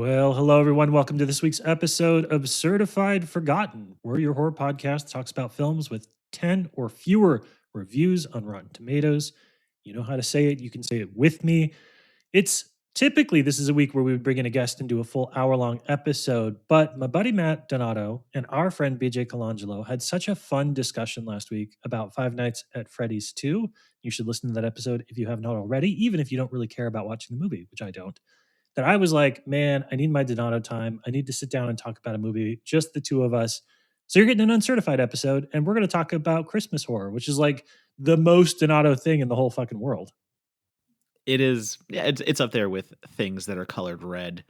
Well, hello everyone. Welcome to this week's episode of Certified Forgotten, where your horror podcast talks about films with 10 or fewer reviews on Rotten Tomatoes. You know how to say it. You can say it with me. It's typically this is a week where we would bring in a guest and do a full hour-long episode, but my buddy Matt Donato and our friend BJ Colangelo had such a fun discussion last week about Five Nights at Freddy's 2. You should listen to that episode if you have not already, even if you don't really care about watching the movie, which I don't, that I was like, man, I need my Donato time. I need to sit down and talk about a movie, just the two of us. So you're getting an Uncertified episode, and we're going to talk about Christmas horror, which is like the most Donato thing in the whole fucking world. It is, yeah, it's up there with things that are colored red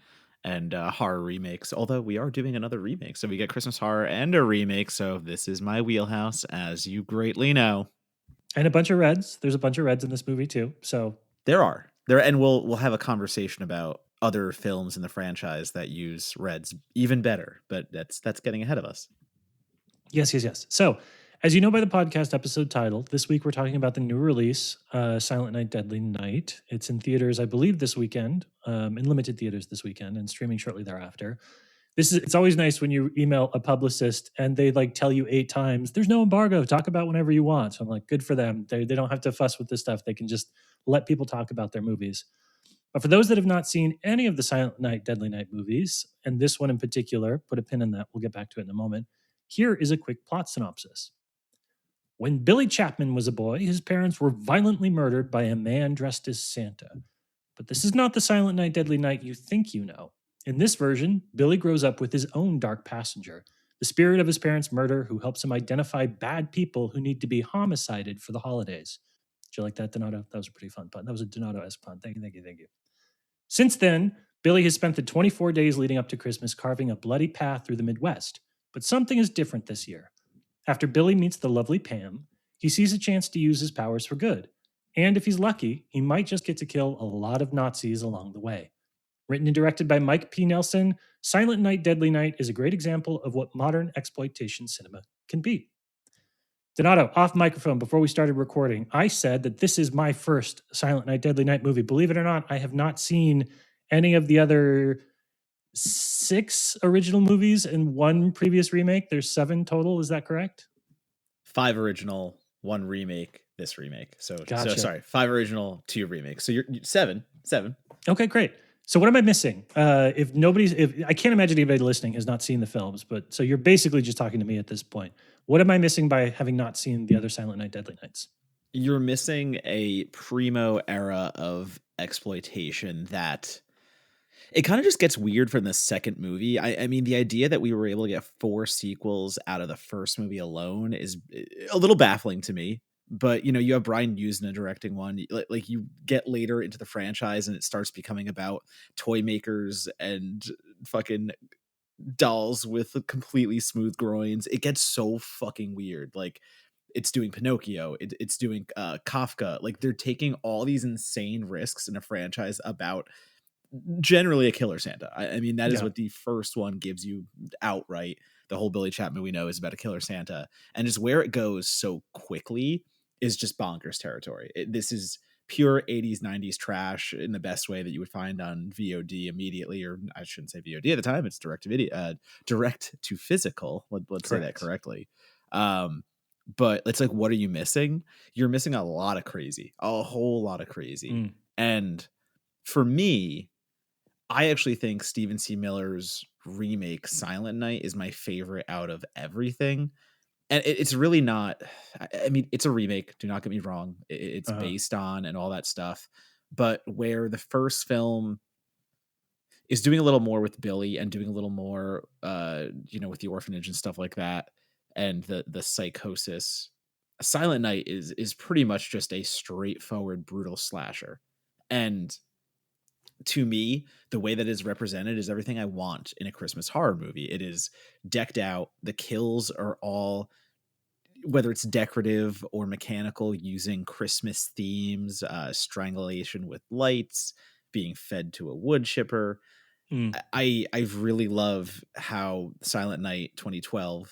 and horror remakes. Although we are doing another remake, so we get Christmas horror and a remake. So this is my wheelhouse, as you greatly know. And a bunch of reds. There's a bunch of reds in this movie too. So there, and we'll have a conversation about other films in the franchise that use reds even better. But that's getting ahead of us. Yes. So, as you know by the podcast episode title, this week we're talking about the new release, Silent Night, Deadly Night. It's in theaters, I believe, this weekend, in limited theaters this weekend, and streaming shortly thereafter. It's always nice when you email a publicist and they like tell you 8 times, there's no embargo, talk about whenever you want. So I'm like, good for them. They don't have to fuss with this stuff. They can just let people talk about their movies. But for those that have not seen any of the Silent Night, Deadly Night movies, and this one in particular, put a pin in that. We'll get back to it in a moment. Here is a quick plot synopsis. When Billy Chapman was a boy, his parents were violently murdered by a man dressed as Santa. But this is not the Silent Night, Deadly Night you think you know. In this version, Billy grows up with his own dark passenger, the spirit of his parents' murder who helps him identify bad people who need to be homicided for the holidays. Did you like that, Donato? That was a pretty fun pun. That was a Donato-esque pun. Thank you. Since then, Billy has spent the 24 days leading up to Christmas carving a bloody path through the Midwest. But something is different this year. After Billy meets the lovely Pam, he sees a chance to use his powers for good. And if he's lucky, he might just get to kill a lot of Nazis along the way. Written and directed by Mike P. Nelson, Silent Night, Deadly Night is a great example of what modern exploitation cinema can be. Donato, off microphone, before we started recording, I said that this is my first Silent Night, Deadly Night movie. Believe it or not, I have not seen any of the other 6 original movies and 1 previous remake. There's 7 total. Is that correct? 5 original, 1 remake, this remake. So Gotcha. sorry, 5 original, 2 remakes. So you're 7. Okay, great. So what am I missing? If I can't imagine anybody listening has not seen the films, but so you're basically just talking to me at this point. What am I missing by having not seen the other Silent Night, Deadly Nights? You're missing a primo era of exploitation that it kind of just gets weird from the second movie. I mean, the idea that we were able to get 4 sequels out of the first movie alone is a little baffling to me. But, you know, you have Brian Usna directing one. Like you get later into the franchise and it starts becoming about toy makers and fucking dolls with completely smooth groins. It gets so fucking weird. Like it's doing Pinocchio. It's doing Kafka. Like they're taking all these insane risks in a franchise about generally a killer Santa. I mean, that is what the first one gives you outright. The whole Billy Chapman we know is about a killer Santa. And just where it goes so quickly is just bonkers territory. This is pure 80s, 90s trash in the best way that you would find on VOD immediately, or I shouldn't say VOD at the time. It's direct to video, direct to physical. Let's say that correctly. But it's like, what are you missing? You're missing a lot of crazy, a whole lot of crazy. And for me, I actually think Stephen C. Miller's remake Silent Night is my favorite out of everything. And it's really not, I mean, it's a remake. Do not get me wrong. It's based on and all that stuff. But where the first film is doing a little more with Billy and doing a little more, with the orphanage and stuff like that, and the psychosis, Silent Night is pretty much just a straightforward, brutal slasher. And to me, the way that is represented is everything I want in a Christmas horror movie. It is decked out. The kills are all, whether it's decorative or mechanical, using Christmas themes, strangulation with lights, being fed to a wood chipper. I really love how Silent Night 2012,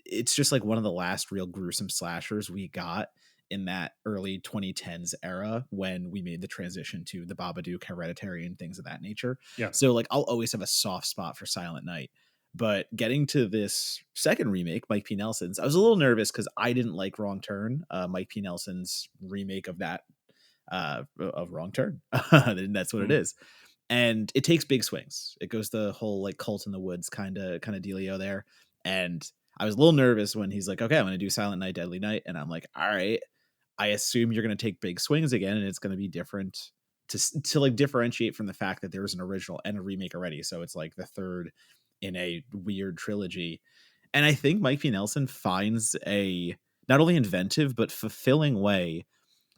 it's just like one of the last real gruesome slashers we got in that early 2010s era when we made the transition to the Babadook, Hereditary, and things of that nature. Yeah. So like I'll always have a soft spot for Silent Night. But getting to this second remake, Mike P. Nelson's, I was a little nervous because I didn't like Wrong Turn, Mike P. Nelson's remake of Wrong Turn. And that's what it Mm. is. And it takes big swings. It goes the whole like cult in the woods kind of dealio there. And I was a little nervous when he's like, okay, I'm going to do Silent Night, Deadly Night. And I'm like, all right, I assume you're going to take big swings again and it's going to be different to like differentiate from the fact that there was an original and a remake already. So it's like the third in a weird trilogy. And I think Mike P. Nelson finds a not only inventive but fulfilling way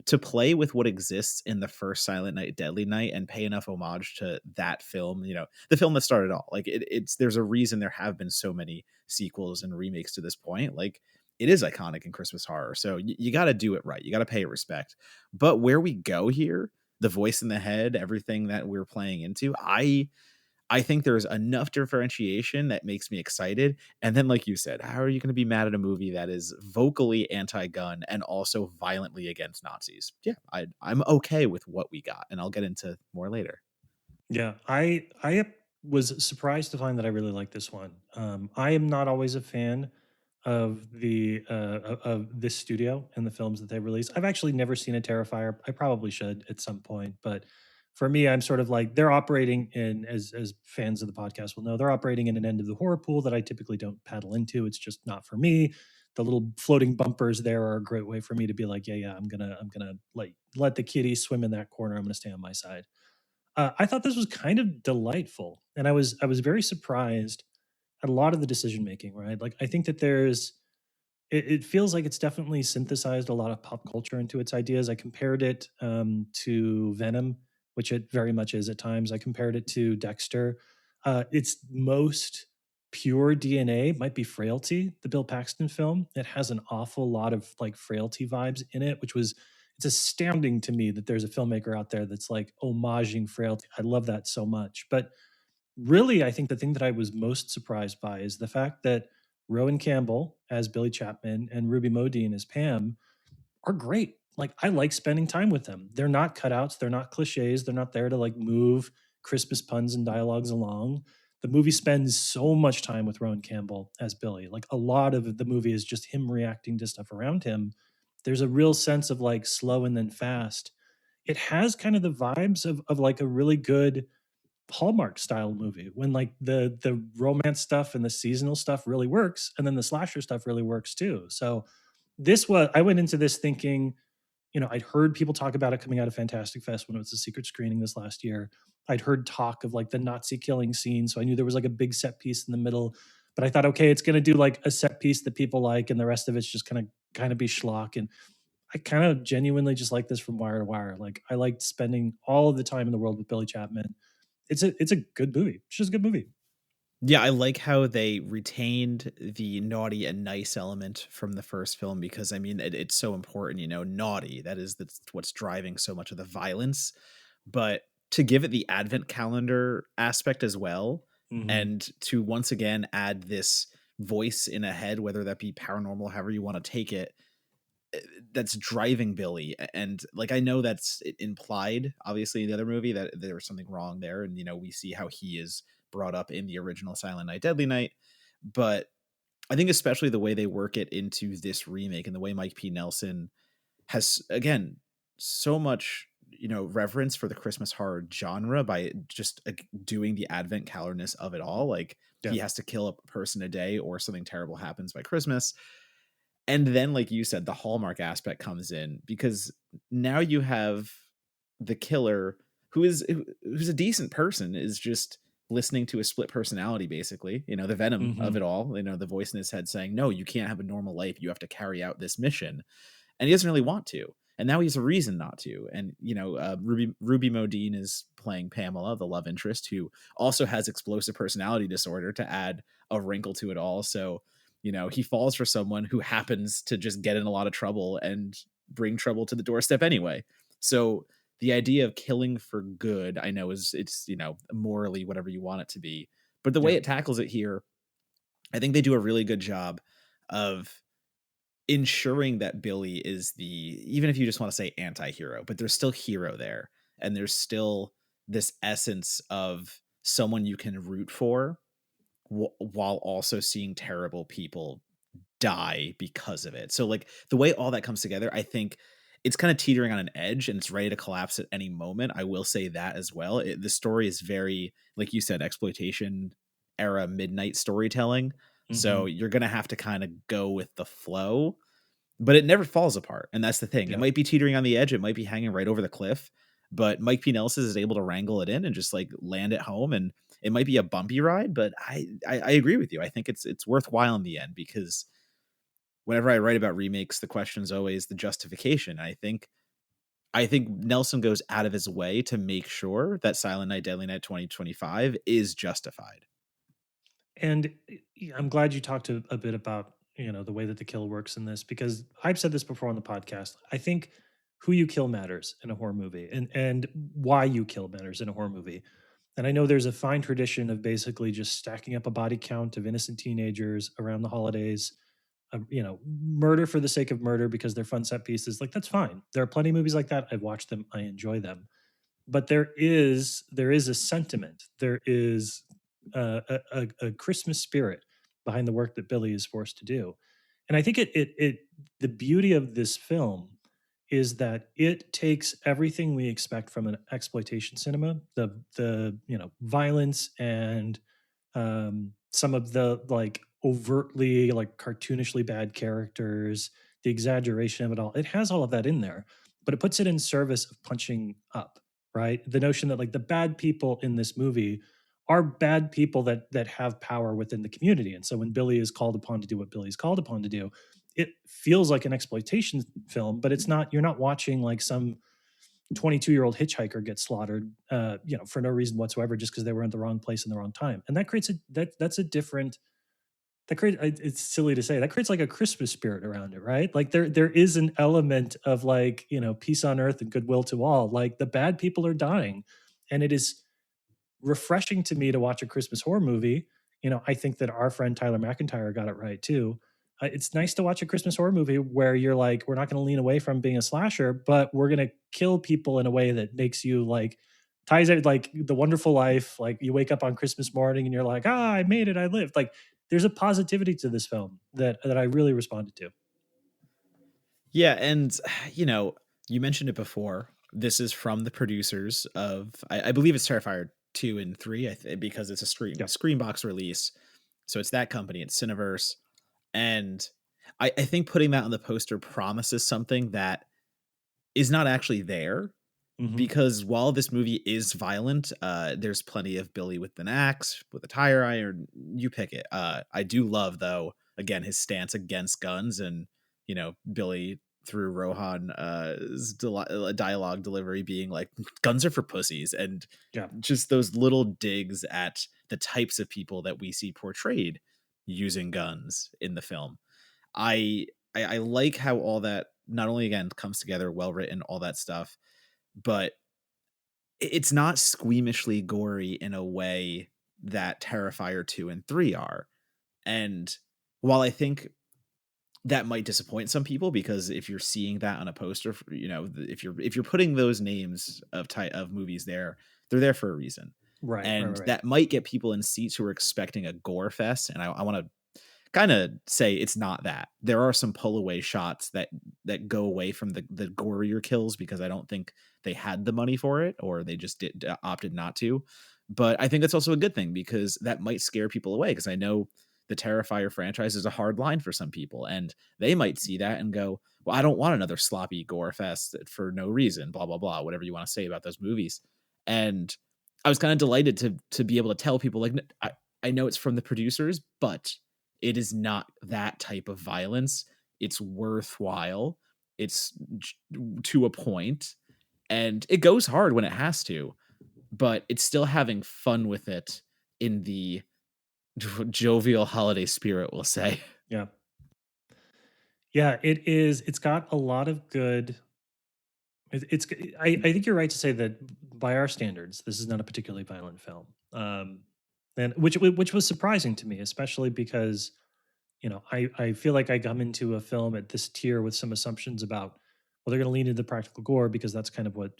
to play with what exists in the first Silent Night, Deadly Night, and pay enough homage to that film, the film that started all. Like it's there's a reason there have been so many sequels and remakes to this point. Like it is iconic in Christmas horror, so you got to do it right. You got to pay it respect. But where we go here, the voice in the head, everything that we're playing into, I think there's enough differentiation that makes me excited. And then, like you said, how are you going to be mad at a movie that is vocally anti-gun and also violently against Nazis? Yeah, I'm okay with what we got, and I'll get into more later. Yeah, I was surprised to find that I really like this one. I am not always a fan of the of this studio and the films that they release. I've actually never seen a Terrifier. I probably should at some point, but for me, I'm sort of like they're operating in as fans of the podcast will know, they're operating in an end of the horror pool that I typically don't paddle into. It's just not for me. The little floating bumpers there are a great way for me to be like, yeah, I'm gonna let the kitty swim in that corner. I'm gonna stay on my side. I thought this was kind of delightful, and I was very surprised at a lot of the decision making. Right, like I think that it feels like it's definitely synthesized a lot of pop culture into its ideas. I compared it to Venom, which it very much is at times. I compared it to Dexter. Its most pure DNA might be Frailty, the Bill Paxton film. It has an awful lot of like Frailty vibes in it, which was it's astounding to me that there's a filmmaker out there that's like homaging Frailty. I love that so much. But really, I think the thing that I was most surprised by is the fact that Rowan Campbell as Billy Chapman and Ruby Modine as Pam are great. Like I like spending time with them. They're not cutouts, they're not cliches, they're not there to like move Christmas puns and dialogues along. The movie spends so much time with Rowan Campbell as Billy. Like a lot of the movie is just him reacting to stuff around him. There's a real sense of like slow and then fast. It has kind of the vibes of like a really good Hallmark style movie when like the romance stuff and the seasonal stuff really works and then the slasher stuff really works too. So this was I went into this thinking, I'd heard people talk about it coming out of Fantastic Fest when it was a secret screening this last year. I'd heard talk of like the Nazi killing scene, so I knew there was like a big set piece in the middle. But I thought, okay, it's going to do like a set piece that people like, and the rest of it's just kind of be schlock. And I kind of genuinely just like this from wire to wire. Like I liked spending all of the time in the world with Billy Chapman. It's a good movie. It's just a good movie. Yeah, I like how they retained the naughty and nice element from the first film because I mean it's so important, naughty. That's what's driving so much of the violence. But to give it the advent calendar aspect as well, Hmm. and to once again add this voice in a head, whether that be paranormal, however you want to take it, that's driving Billy. And like I know that's implied, obviously, in the other movie that there was something wrong there, and we see how he is brought up in the original Silent Night, Deadly Night. But I think especially the way they work it into this remake and the way Mike P. Nelson has again so much reverence for the Christmas horror genre by just doing the advent calendness of it all. Like Yeah. he has to kill a person a day or something terrible happens by Christmas. And then, like you said, the Hallmark aspect comes in because now you have the killer who's a decent person is just listening to a split personality, basically, the venom of Hmm. it all, the voice in his head saying, no, you can't have a normal life. You have to carry out this mission. And he doesn't really want to. And now he has a reason not to. And, Ruby Modine is playing Pamela, the love interest, who also has explosive personality disorder to add a wrinkle to it all. So, he falls for someone who happens to just get in a lot of trouble and bring trouble to the doorstep anyway. So the idea of killing for good, I know it's morally whatever you want it to be, but the way Yeah. it tackles it here, I think they do a really good job of ensuring that Billy is the, even if you just want to say anti-hero, but there's still hero there, and there's still this essence of someone you can root for while also seeing terrible people die because of it. So like the way all that comes together, I think it's kind of teetering on an edge and it's ready to collapse at any moment. I will say that as well. The story is very, like you said, exploitation era midnight storytelling. So Hmm. you're going to have to kind of go with the flow, but it never falls apart. And that's the thing. It Yeah. might be teetering on the edge. It might be hanging right over the cliff, but Mike P. Nelson is able to wrangle it in and just like land it home. And it might be a bumpy ride, but I agree with you. I think it's worthwhile in the end, because whenever I write about remakes, the question is always the justification. I think Nelson goes out of his way to make sure that Silent Night, Deadly Night 2025 is justified. And I'm glad you talked a bit about, the way that the kill works in this, because I've said this before on the podcast. I think who you kill matters in a horror movie, and why you kill matters in a horror movie. And I know there's a fine tradition of basically just stacking up a body count of innocent teenagers around the holidays, murder for the sake of murder because they're fun set pieces. Like, that's fine. There are plenty of movies like that. I've watched them. I enjoy them. But there is a sentiment. There is a Christmas spirit behind the work that Billy is forced to do. And I think the beauty of this film is that it takes everything we expect from an exploitation cinema, the violence and some of the like overtly like cartoonishly bad characters, the exaggeration of it all. It has all of that in there, but it puts it in service of punching up, right? The notion that like the bad people in this movie are bad people that have power within the community. And so when Billy is called upon to do what Billy's called upon to do, it feels like an exploitation film, but it's not. You're not watching like some 22-year-old hitchhiker get slaughtered, for no reason whatsoever, just because they were in the wrong place in the wrong time. And that creates that's a different. That creates. It's silly to say that creates like a Christmas spirit around it, right? Like there is an element of like peace on earth and goodwill to all. Like the bad people are dying, and it is refreshing to me to watch a Christmas horror movie. I think that our friend Tyler McIntyre got it right too. It's nice to watch a Christmas horror movie where you're like, we're not going to lean away from being a slasher, but we're going to kill people in a way that makes you like ties it like the wonderful life. Like you wake up on Christmas morning and you're like, I made it, I lived. Like there's a positivity to this film that I really responded to. Yeah, and you know, you mentioned it before. This is from the producers of, I believe it's Terrifier 2 and 3, because it's a Yeah. Screenbox release. So it's that company, it's Cineverse. And I think putting that on the poster promises something that is not actually there, Hmm. because while this movie is violent, there's plenty of Billy with an axe, with a tire iron, you pick it. I do love, though, again, his stance against guns, and Billy through Rohan dialogue delivery being like, guns are for pussies, and Yeah. just those little digs at the types of people that we see portrayed using guns in the film. I like how all that not only again comes together, well written, all that stuff, but it's not squeamishly gory in a way that Terrifier 2 and 3 are. And while I think that might disappoint some people, because if you're seeing that on a poster, if you're putting those names of movies there, they're there for a reason. Right. Right. And Right. that might get people in seats who are expecting a gore fest. And I want to kind of say it's not that. There are some pull away shots that go away from the gorier kills, because I don't think they had the money for it, or they just opted not to. But I think that's also a good thing, because that might scare people away, because I know the Terrifier franchise is a hard line for some people, and they might see that and go, well, I don't want another sloppy gore fest for no reason, blah blah blah, whatever you want to say about those movies. And I was kind of delighted to be able to tell people, like, I know it's from the producers, but it is not that type of violence. It's worthwhile. It's to a point, and it goes hard when it has to, but it's still having fun with it in the jovial holiday spirit, we'll say. Yeah. Yeah. It is. It's got a lot of good. It's. I think you're right to say that by our standards, this is not a particularly violent film, and which was surprising to me, especially because I feel like I come into a film at this tier with some assumptions about, well, they're going to lean into practical gore because that's kind of what,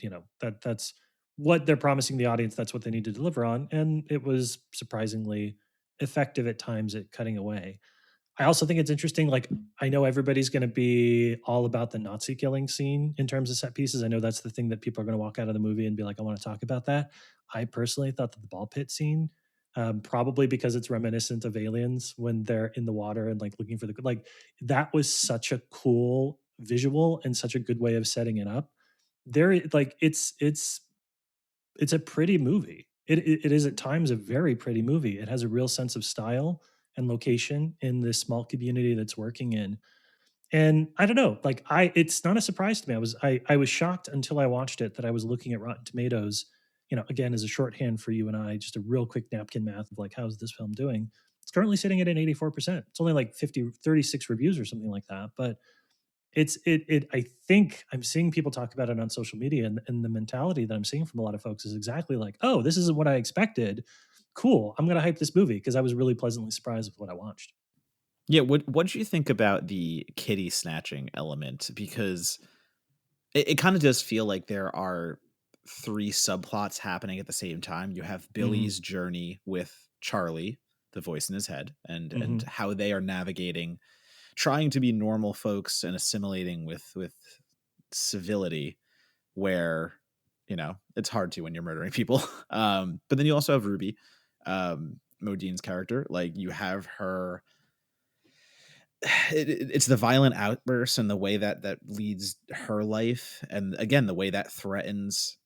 that's what they're promising the audience. That's what they need to deliver on. And it was surprisingly effective at times at cutting away. I also think it's interesting. Like, I know everybody's going to be all about the Nazi killing scene in terms of set pieces. I know that's the thing that people are going to walk out of the movie and be like, I want to talk about that. I personally thought that the ball pit scene, probably because it's reminiscent of Aliens when they're in the water and like looking for like, that was such a cool visual and such a good way of setting it up. There, like, it's a pretty movie. It is at times a very pretty movie. It has a real sense of style and location in this small community that's working in. And I don't know, like, it's not a surprise to me. I was shocked until I watched it that I was looking at Rotten Tomatoes, again, as a shorthand for you and I, just a real quick napkin math of like, how's this film doing? It's currently sitting at an 84%. It's only like 36 reviews or something like that, but I think I'm seeing people talk about it on social media, and the mentality that I'm seeing from a lot of folks is exactly like, oh, this isn't what I expected. Cool. I'm gonna hype this movie because I was really pleasantly surprised with what I watched. Yeah, what did you think about the kitty snatching element? Because it kind of does feel like there are three subplots happening at the same time. You have Hmm. Billy's journey with Charlie, the voice in his head, and Hmm. how they are navigating trying to be normal folks and assimilating with civility where it's hard to when you're murdering people. But then you also have Ruby, Modine's character. Like, you have her it's the violent outbursts and the way that leads her life, and again the way that threatens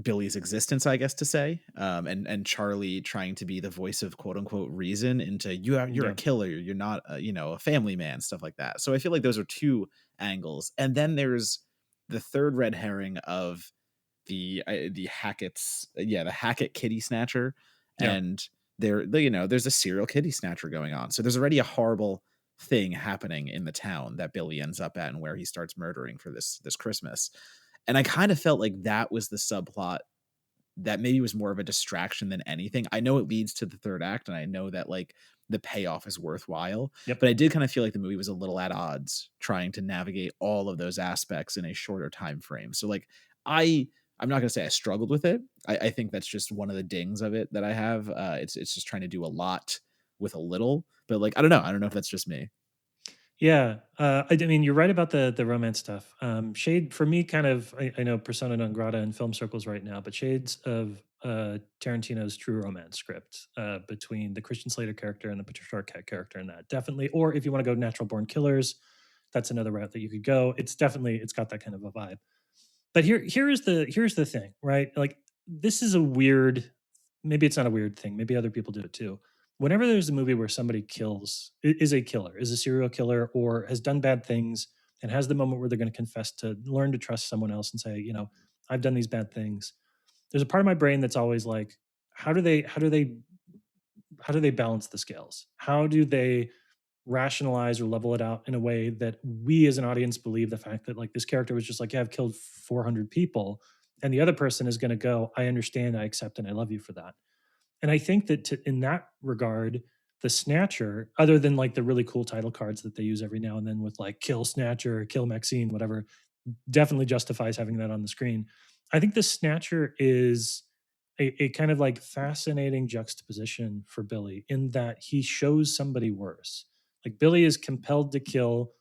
Billy's existence, I guess to say, and Charlie trying to be the voice of quote unquote reason into you're a Yeah. killer, you're not a family man, stuff like that. So I feel like those are two angles, and then there's the third red herring of the Hackett's, the Hackett kitty snatcher, Yeah. and there's a serial kitty snatcher going on. So there's already a horrible thing happening in the town that Billy ends up at and where he starts murdering for this Christmas. And I kind of felt like that was the subplot that maybe was more of a distraction than anything. I know it leads to the third act, and I know that like the payoff is worthwhile, Yep. but I did kind of feel like the movie was a little at odds trying to navigate all of those aspects in a shorter time frame. So like I'm not gonna say I struggled with it. I think that's just one of the dings of it that I have. It's just trying to do a lot with a little, but like I don't know if that's just me. Yeah, I mean, you're right about the romance stuff. Shade for me, kind of. I know persona non grata in film circles right now, but shades of Tarantino's True Romance script between the Christian Slater character and the Patricia Arquette character in that, definitely. Or if you want to go Natural Born Killers, that's another route that you could go. It's got that kind of a vibe. But here's the thing, right? Like, this is a weird, maybe it's not a weird thing. Maybe other people do it too. Whenever there's a movie where somebody is a killer, is a serial killer, or has done bad things and has the moment where they're going to confess to learn to trust someone else and say, I've done these bad things. There's a part of my brain that's always like, how do they balance the scales? How do they rationalize or level it out in a way that we as an audience believe the fact that like this character was just like, yeah, I've killed 400 people, and the other person is going to go, I understand, I accept, and I love you for that. And I think that in that regard, the Snatcher, other than like the really cool title cards that they use every now and then with like kill Snatcher, kill Maxine, whatever, definitely justifies having that on the screen. I think the Snatcher is a kind of like fascinating juxtaposition for Billy in that he shows somebody worse. Like, Billy is compelled to kill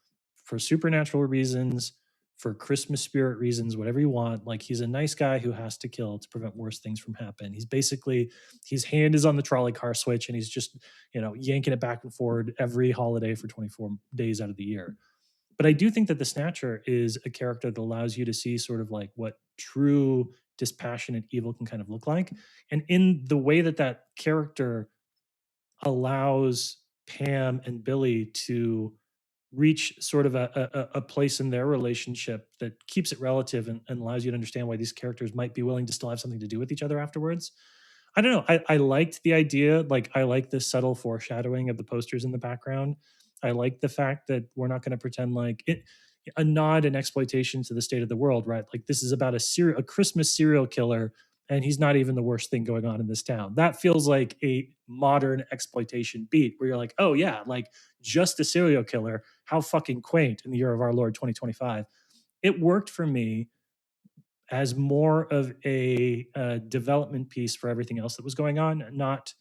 for supernatural reasons, for Christmas spirit reasons, whatever you want. Like, he's a nice guy who has to kill to prevent worse things from happening. He's basically, his hand is on the trolley car switch and he's just, yanking it back and forward every holiday for 24 days out of the year. But I do think that the Snatcher is a character that allows you to see sort of like what true dispassionate evil can kind of look like. And in the way that that character allows Pam and Billy to reach sort of a place in their relationship that keeps it relative and allows you to understand why these characters might be willing to still have something to do with each other afterwards. I don't know. I liked the idea. Like, I like the subtle foreshadowing of the posters in the background. I like the fact that we're not going to pretend like it, a nod and exploitation to the state of the world, right? Like, this is about a Christmas serial killer, and he's not even the worst thing going on in this town. That feels like a modern exploitation beat where you're like, oh yeah, like just a serial killer. How fucking quaint in the year of our Lord 2025. It worked for me as more of a development piece for everything else that was going on, not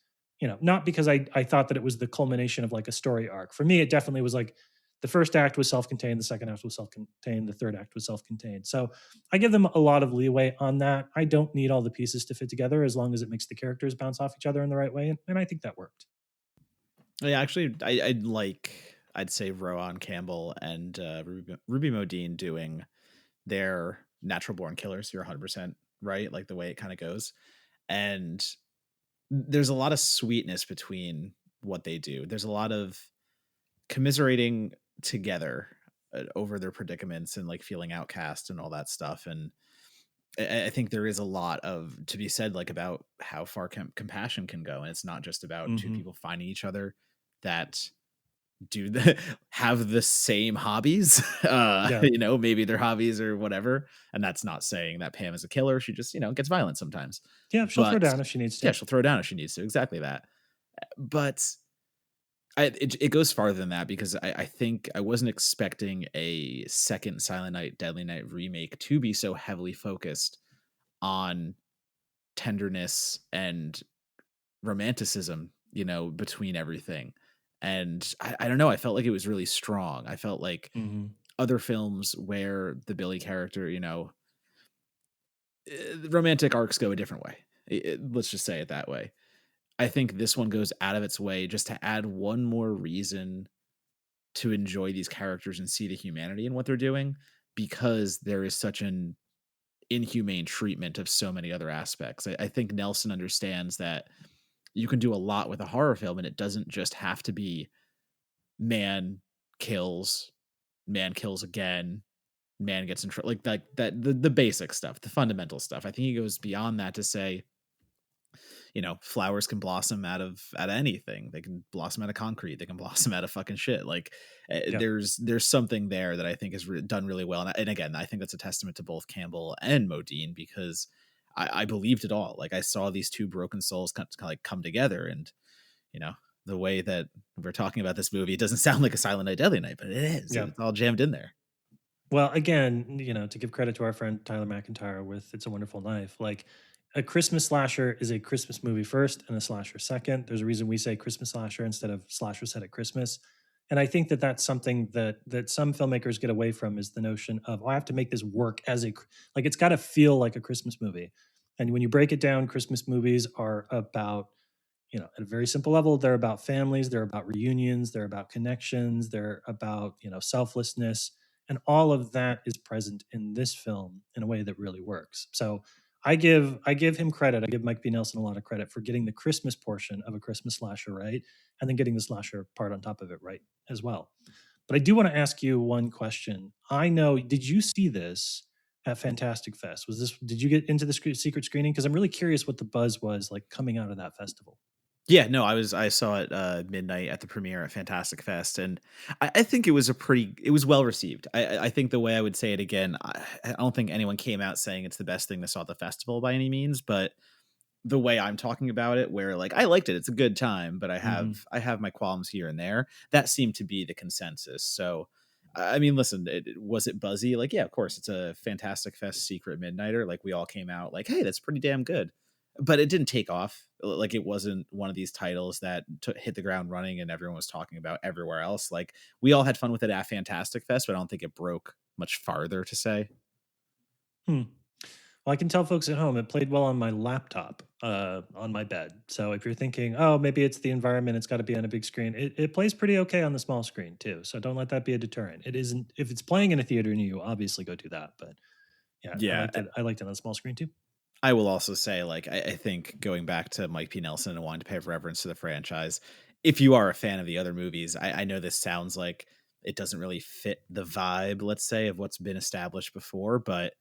not because I thought that it was the culmination of like a story arc. For me, it definitely was like the first act was self-contained, the second act was self-contained, the third act was self-contained. So I give them a lot of leeway on that. I don't need all the pieces to fit together as long as it makes the characters bounce off each other in the right way, and I think that worked. Yeah, actually, I'd like, I'd say Rowan Campbell and Ruby Modine doing their natural born killers. You're 100% right, like the way it kind of goes. And there's a lot of sweetness between what they do. There's a lot of commiserating together over their predicaments and like feeling outcast and all that stuff. And I think there is a lot of to be said like about how far compassion can go, and it's not just about two Mm-hmm. people finding each other that do the have the same hobbies. Yeah, Maybe their hobbies or whatever, and that's not saying that Pam is a killer. She just gets violent sometimes, yeah, she'll throw but down if she needs yeah, to. she'll throw down if she needs to. Exactly that. But it goes farther than that, because I think I wasn't expecting a second Silent Night Deadly Night remake to be so heavily focused on tenderness and romanticism, between everything. And I don't know, I felt like it was really strong. I felt like Mm-hmm. other films where the Billy character, romantic arcs go a different way. Let's just say it that way. I think this one goes out of its way just to add one more reason to enjoy these characters and see the humanity in what they're doing, because there is such an inhumane treatment of so many other aspects. I think Nelson understands that you can do a lot with a horror film, and it doesn't just have to be man kills, man kills again, man gets in trouble, like that the basic stuff, the fundamental stuff. I think he goes beyond that to say, flowers can blossom out of anything. They can blossom out of concrete. They can blossom out of fucking shit. Like Yeah. there's something there that I think is done really well. And again, I think that's a testament to both Campbell and Modine, because I believed it all. Like I saw these two broken souls come together, and you know the way that we're talking about this movie, it doesn't sound like a Silent Night Deadly Night, but it is. Yeah. It's all jammed in there. Well, again, to give credit to our friend Tyler McIntyre with It's a Wonderful Knife, like a Christmas slasher is a Christmas movie first and a slasher second. There's a reason we say Christmas slasher instead of slasher set at Christmas. And I think that that's something that some filmmakers get away from, is the notion of, oh, I have to make this work as like it's got to feel like a Christmas movie. And when you break it down, Christmas movies are about, at a very simple level, they're about families, they're about reunions, they're about connections, they're about, selflessness. And all of that is present in this film in a way that really works. So I give him credit. I give Mike B. Nelson a lot of credit for getting the Christmas portion of a Christmas slasher right, and then getting the slasher part on top of it right as well. But I do want to ask you one question. I know, did you see this at Fantastic Fest? Did you get into the secret screening? Because I'm really curious what the buzz was like coming out of that festival. Yeah, no, I saw it midnight at the premiere at Fantastic Fest, and I think it was it was well received. I think the way I would say it again, I don't think anyone came out saying it's the best thing they saw at the festival by any means, but the way I'm talking about it, where like I liked it, it's a good time, but Hmm. I have my qualms here and there. That seemed to be the consensus. So, I mean, listen, was it buzzy? Like, yeah, of course, it's a Fantastic Fest secret midnighter. Like, we all came out like, hey, that's pretty damn good, but it didn't take off. Like, it wasn't one of these titles that hit the ground running and everyone was talking about everywhere else. Like, we all had fun with it at Fantastic Fest, but I don't think it broke much farther to say. Hmm. Well, I can tell folks at home it played well on my laptop, on my bed. So if you're thinking, oh, maybe it's the environment, it's got to be on a big screen, it plays pretty okay on the small screen too. So don't let that be a deterrent. It isn't, if it's playing in a theater near you, obviously go do that. But yeah, I Yeah, liked it. I liked it on the small screen too. I will also say, like, I think going back to Mike P. Nelson and wanting to pay reverence to the franchise, if you are a fan of the other movies, I know this sounds like it doesn't really fit the vibe, let's say, of what's been established before, but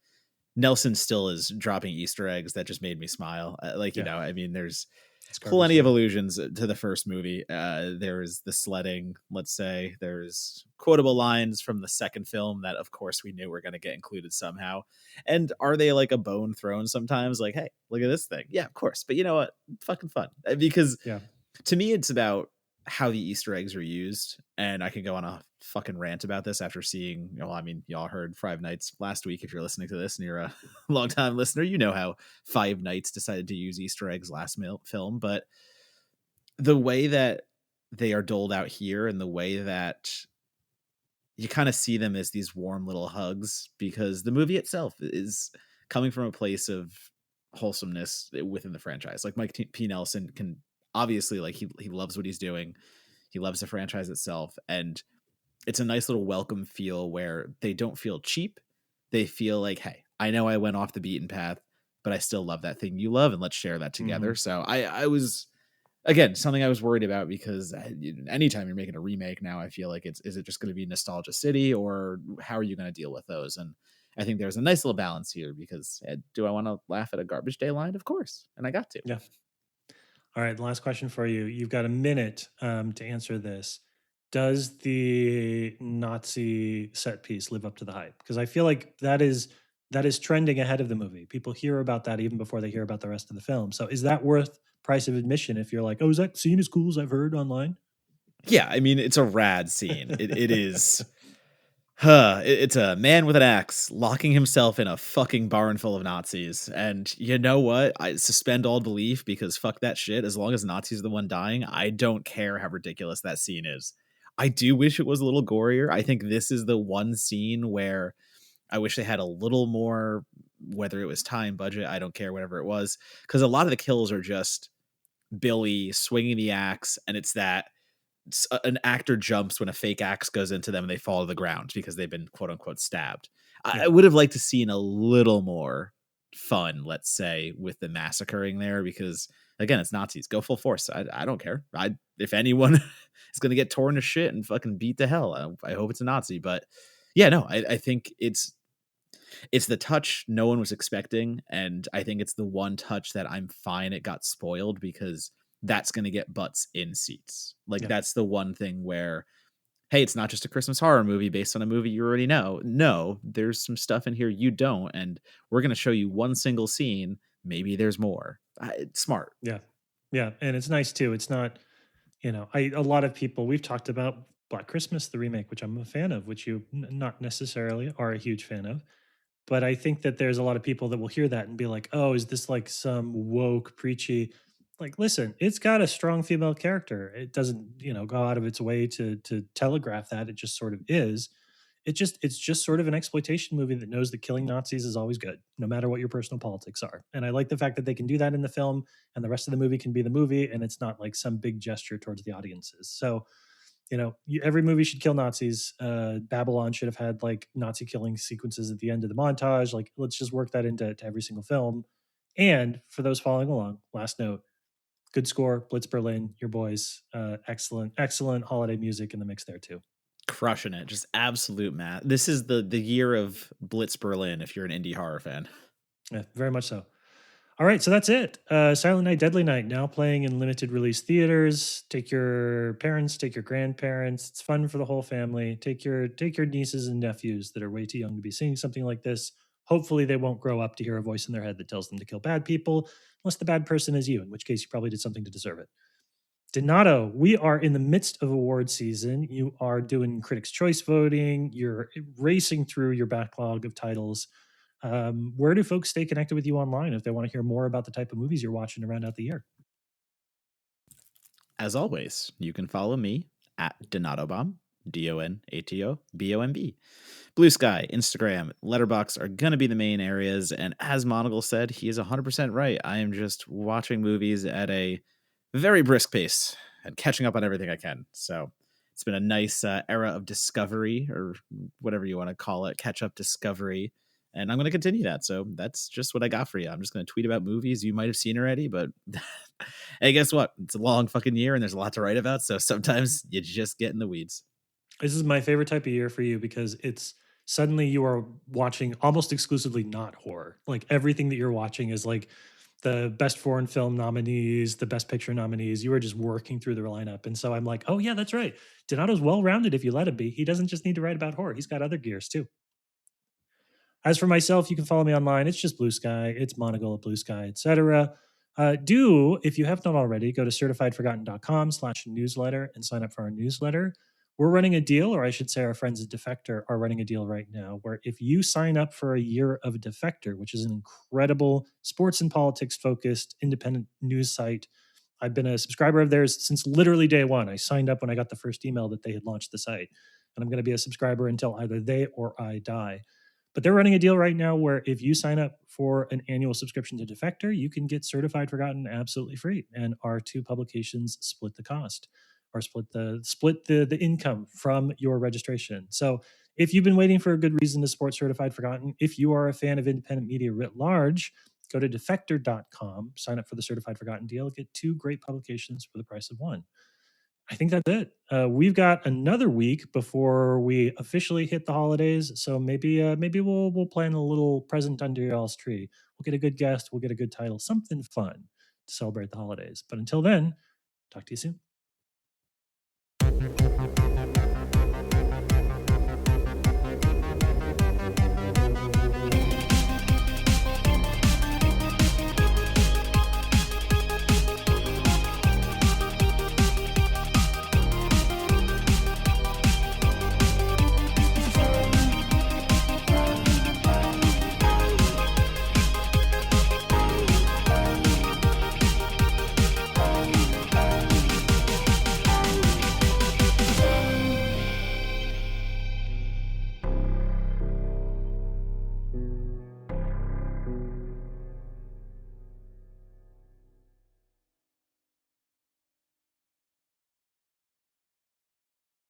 Nelson still is dropping Easter eggs that just made me smile. Yeah. I mean, there's It's garbage plenty of day. allusions to the first movie. There's the sledding, let's say. There's quotable lines from the second film that, of course, we knew were going to get included somehow. And are they like a bone thrown sometimes? Like, hey, look at this thing. Yeah, of course. But you know what? Fucking fun. Because Yeah. to me, it's about how the Easter eggs are used. And I could go on a fucking rant about this after seeing, I mean, y'all heard Five Nights last week. If you're listening to this and you're a longtime listener, you know how Five Nights decided to use Easter eggs last film. But the way that they are doled out here and the way that you kind of see them as these warm little hugs, because the movie itself is coming from a place of wholesomeness within the franchise. Like Mike P. Nelson can obviously, like, he loves what he's doing. He loves the franchise itself. And it's a nice little welcome feel where they don't feel cheap. They feel like, hey, I know I went off the beaten path, but I still love that thing you love, and let's share that Mm-hmm. together. So I was, again, something I was worried about, because anytime you're making a remake now, I feel like is it just going to be nostalgia city, or how are you going to deal with those? And I think there's a nice little balance here, because do I want to laugh at a garbage day line? Of course, and I got to. Yeah. All right. Last question for you. You've got a minute to answer this. Does the Nazi set piece live up to the hype? Because I feel like that is trending ahead of the movie. People hear about that even before they hear about the rest of the film. So is that worth price of admission if you're like, oh, is that scene as cool as I've heard online? Yeah, I mean, it's a rad scene. It is. It's a man with an axe locking himself in a fucking barn full of Nazis. And you know what? I suspend all belief, because fuck that shit. As long as Nazis are the one dying, I don't care how ridiculous that scene is. I do wish it was a little gorier. I think this is the one scene where I wish they had a little more, whether it was time, budget, I don't care, whatever it was. Because a lot of the kills are just Billy swinging the axe, and it's that an actor jumps when a fake axe goes into them and they fall to the ground because they've been quote unquote stabbed. Yeah. I would have liked to seen a little more fun, let's say, with the massacring there, because again, it's Nazis. Go full force. I don't care. If anyone is going to get torn to shit and fucking beat to hell, I hope it's a Nazi. But yeah, no, I think it's the touch no one was expecting, and I think it's the one touch that I'm fine it got spoiled, because that's going to get butts in seats. Like, Yeah. that's the one thing where, hey, it's not just a Christmas horror movie based on a movie you already know. No, there's some stuff in here you don't, and we're going to show you one single scene. Maybe there's more. It's smart. Yeah. Yeah. And it's nice too. It's not, a lot of people, we've talked about Black Christmas, the remake, which I'm a fan of, which you not necessarily are a huge fan of. But I think that there's a lot of people that will hear that and be like, "Oh, is this like some woke, preachy?" Like, listen, it's got a strong female character. It doesn't, go out of its way to telegraph that. It just sort of is. It's just sort of an exploitation movie that knows that killing Nazis is always good, no matter what your personal politics are. And I like the fact that they can do that in the film, and the rest of the movie can be the movie, and it's not like some big gesture towards the audiences. So every movie should kill Nazis. Babylon should have had like Nazi killing sequences at the end of the montage. Like, let's just work that into every single film. And for those following along, last note, good score, Blitz Berlin, your boys, excellent, excellent holiday music in the mix there too. Crushing it. Just absolute math. This is the year of Blitz Berlin if you're an indie horror fan. Yeah, very much so. All right, so that's it. Silent Night, Deadly Night, now playing in limited release theaters. Take your parents, take your grandparents. It's fun for the whole family. Take your nieces and nephews that are way too young to be seeing something like this. Hopefully, they won't grow up to hear a voice in their head that tells them to kill bad people, unless the bad person is you, in which case you probably did something to deserve it. Donato, we are in the midst of award season. You are doing Critics' Choice voting. You're racing through your backlog of titles. Where do folks stay connected with you online if they want to hear more about the type of movies you're watching to round out the year? As always, you can follow me at Donatobomb, DONATOBOMB. Blue Sky, Instagram, Letterbox are going to be the main areas. And as Monagle said, he is 100% right. I am just watching movies at a very brisk pace and catching up on everything I can. So it's been a nice era of discovery, or whatever you want to call it, catch up discovery. And I'm going to continue that. So that's just what I got for you. I'm just going to tweet about movies you might have seen already, but hey, guess what? It's a long fucking year and there's a lot to write about. So sometimes you just get in the weeds. This is my favorite type of year for you because it's suddenly you are watching almost exclusively not horror. Like everything that you're watching is like the best foreign film nominees, the best picture nominees. You were just working through the lineup. And so I'm like, oh, yeah, that's right. Donato's well rounded if you let him be. He doesn't just need to write about horror, he's got other gears too. As for myself, you can follow me online. It's just Blue Sky. It's Monagle at Blue Sky, etc. Do, if you have not already, go to certifiedforgotten.com/newsletter and sign up for our newsletter. We're running a deal, or I should say our friends at Defector are running a deal right now, where if you sign up for a year of Defector, which is an incredible sports and politics focused independent news site. I've been a subscriber of theirs since literally day one. I signed up when I got the first email that they had launched the site. And I'm going to be a subscriber until either they or I die. But they're running a deal right now where if you sign up for an annual subscription to Defector, you can get Certified Forgotten absolutely free. And our two publications split the cost or split the income from your registration. So if you've been waiting for a good reason to support Certified Forgotten, if you are a fan of independent media writ large, go to defector.com, sign up for the Certified Forgotten deal, get two great publications for the price of one. I think that's it. We've got another week before we officially hit the holidays, so maybe we'll plan a little present under y'all's tree. We'll get a good guest, we'll get a good title, something fun to celebrate the holidays. But until then, talk to you soon.